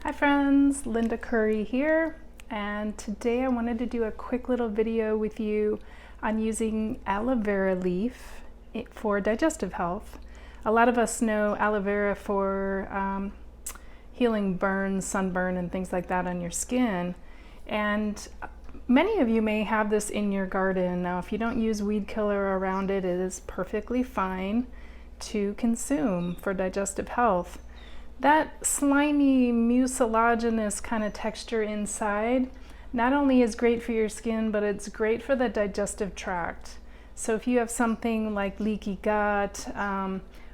Hi friends, Linda Curry here, and today I wanted to do a quick little video with you on using aloe vera leaf for digestive health. A lot of us know aloe vera for healing burns, sunburn, and things like that on your skin, and many of you may have this in your garden. Now, if you don't use weed killer around it, it is perfectly fine to consume for digestive health. That slimy, mucilaginous kind of texture inside not only is great for your skin, but it's great for the digestive tract. So if you have something like leaky gut,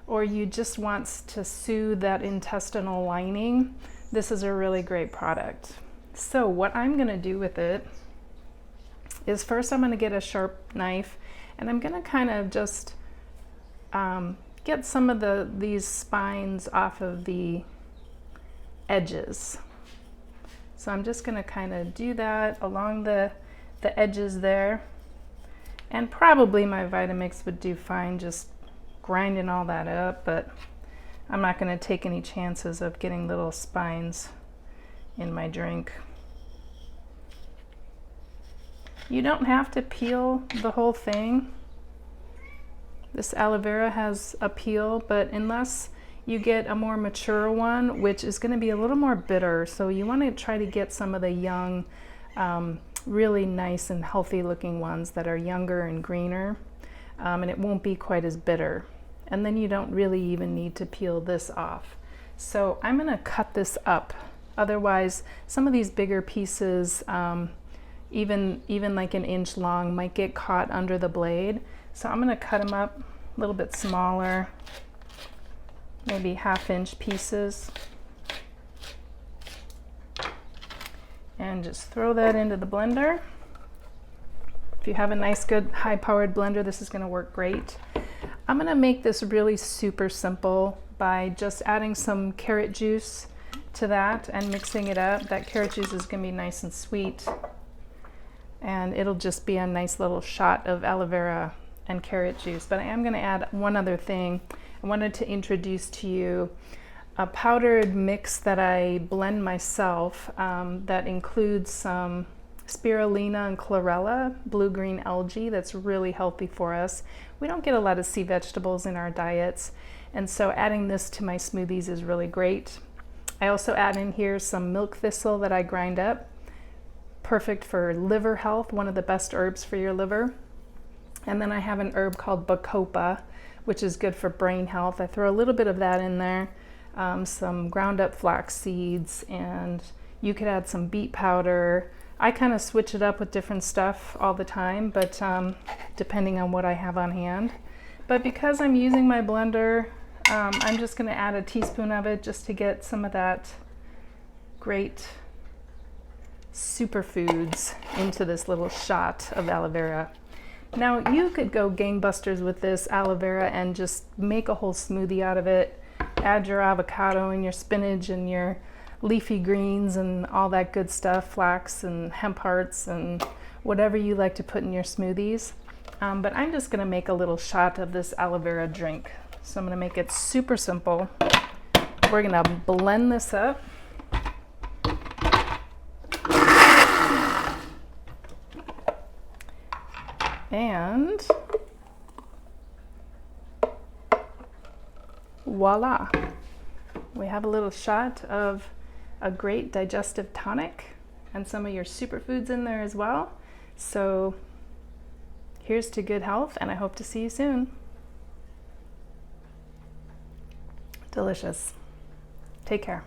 or you just want to soothe that intestinal lining, this is a really great product. So what I'm going to do with it is first I'm going to get a sharp knife, and I'm going to kind of just get some of these spines off of the edges. So I'm just going to kind of do that along the edges there, and probably my Vitamix would do fine just grinding all that up, but I'm not going to take any chances of getting little spines in my drink. You don't have to peel the whole thing. This aloe vera has a peel, but unless you get a more mature one, which is going to be a little more bitter, so you want to try to get some of the young, really nice and healthy looking ones that are younger and greener, and it won't be quite as bitter. And then you don't really even need to peel this off. So I'm going to cut this up. Otherwise, some of these bigger pieces, even like an inch long, might get caught under the blade. So I'm going to cut them up a little bit smaller, maybe half-inch pieces, and just throw that into the blender. If you have a nice, good, high-powered blender, this is going to work great. I'm going to make this really super simple by just adding some carrot juice to that and mixing it up. That carrot juice is going to be nice and sweet, and it'll just be a nice little shot of aloe vera and carrot juice. But I am going to add one other thing. I wanted to introduce to you a powdered mix that I blend myself that includes some spirulina and chlorella, blue-green algae that's really healthy for us. We don't get a lot of sea vegetables in our diets, and so adding this to my smoothies is really great. I also add in here some milk thistle that I grind up. Perfect for liver health, one of the best herbs for your liver. And then I have an herb called bacopa, which is good for brain health. I throw a little bit of that in there, some ground up flax seeds, and you could add some beet powder. I kind of switch it up with different stuff all the time, but depending on what I have on hand. But because I'm using my blender, I'm just going to add a teaspoon of it just to get some of that great superfoods into this little shot of aloe vera. Now, you could go gangbusters with this aloe vera and just make a whole smoothie out of it. Add your avocado and your spinach and your leafy greens and all that good stuff, flax and hemp hearts and whatever you like to put in your smoothies. But I'm just going to make a little shot of this aloe vera drink. So I'm going to make it super simple. We're going to blend this up. And voila, we have a little shot of a great digestive tonic and some of your superfoods in there as well. So here's to good health, and I hope to see you soon. Delicious. Take care.